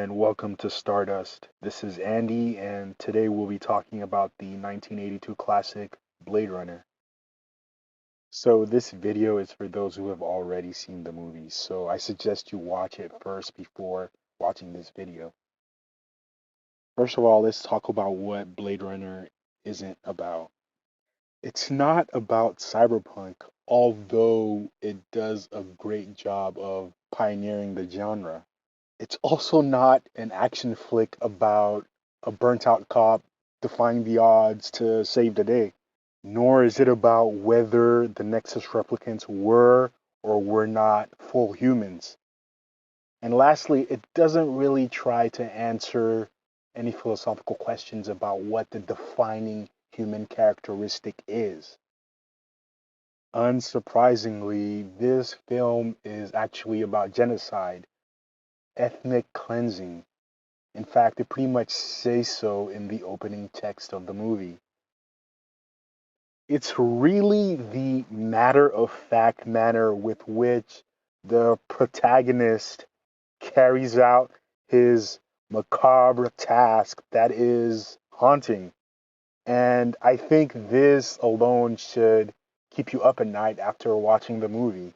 and welcome to Stardust. This is Andy, and today we'll be talking about the 1982 classic Blade Runner. So, this video is for those who have already seen the movie, so I suggest you watch it first before watching this video. First of all, let's talk about what Blade Runner isn't about. It's not about cyberpunk, although it does a great job of pioneering the genre. It's also not an action flick about a burnt out cop defying the odds to save the day, nor is it about whether the Nexus replicants were or were not full humans. And lastly, it doesn't really try to answer any philosophical questions about what the defining human characteristic is. Unsurprisingly, this film is actually about genocide, ethnic cleansing. In fact, it pretty much says so in the opening text of the movie. It's really the matter of fact manner with which the protagonist carries out his macabre task that is haunting. And I think this alone should keep you up at night after watching the movie.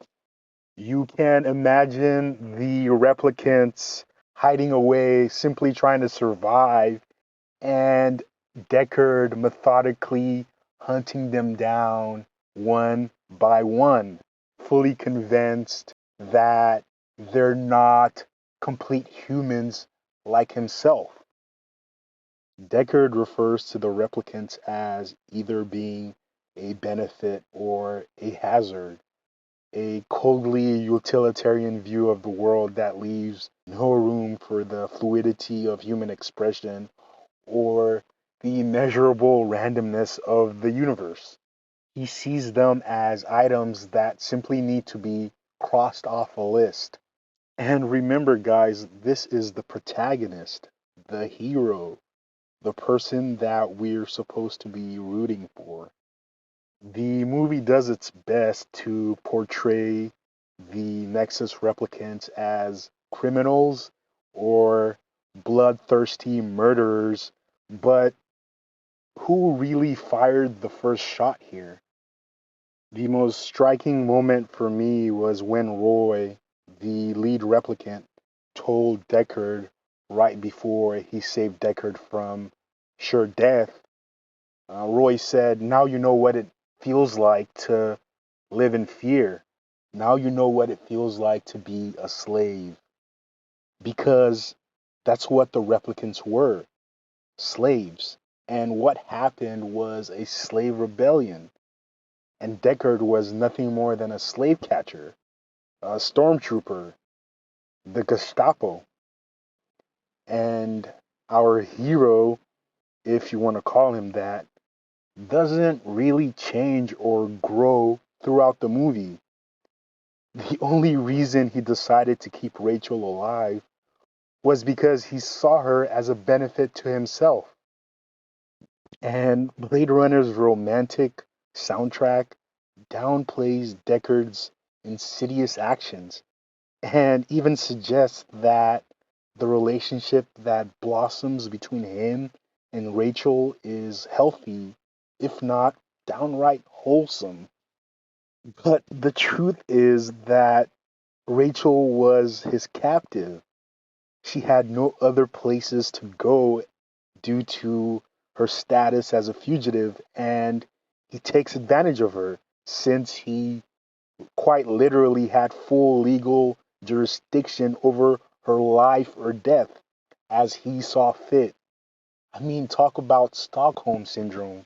You can imagine the replicants hiding away, simply trying to survive, and Deckard methodically hunting them down one by one, fully convinced that they're not complete humans like himself. Deckard refers to the replicants as either being a benefit or a hazard, a coldly utilitarian view of the world that leaves no room for the fluidity of human expression or the immeasurable randomness of the universe. He sees them as items that simply need to be crossed off a list. And remember, guys, this is the protagonist, the hero, the person that we're supposed to be rooting for. The movie does its best to portray the Nexus replicants as criminals or bloodthirsty murderers, but who really fired the first shot here? The most striking moment for me was when Roy, the lead replicant, told Deckard right before he saved Deckard from sure death. Roy said, "Now you know what it feels like to live in fear. Now you know what it feels like to be a slave." Because that's what the replicants were, slaves. And what happened was a slave rebellion. And Deckard was nothing more than a slave catcher, a stormtrooper, the Gestapo. And our hero, if you want to call him that, doesn't really change or grow throughout the movie. The only reason he decided to keep Rachel alive was because he saw her as a benefit to himself. And Blade Runner's romantic soundtrack downplays Deckard's insidious actions and even suggests that the relationship that blossoms between him and Rachel is healthy, if not downright wholesome. But the truth is that Rachel was his captive. She had no other places to go due to her status as a fugitive, and he takes advantage of her since he quite literally had full legal jurisdiction over her life or death as he saw fit. I mean, talk about Stockholm Syndrome.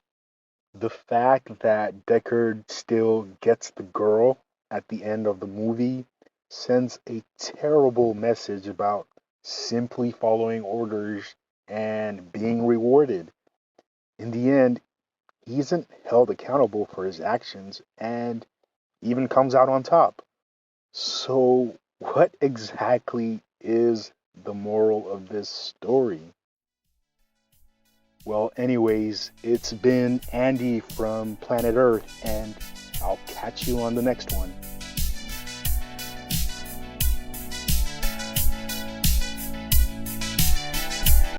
The fact that Deckard still gets the girl at the end of the movie sends a terrible message about simply following orders and being rewarded. In the end, he isn't held accountable for his actions and even comes out on top. So, what exactly is the moral of this story? Well, anyways, it's been Andy from Planet Earth, and I'll catch you on the next one.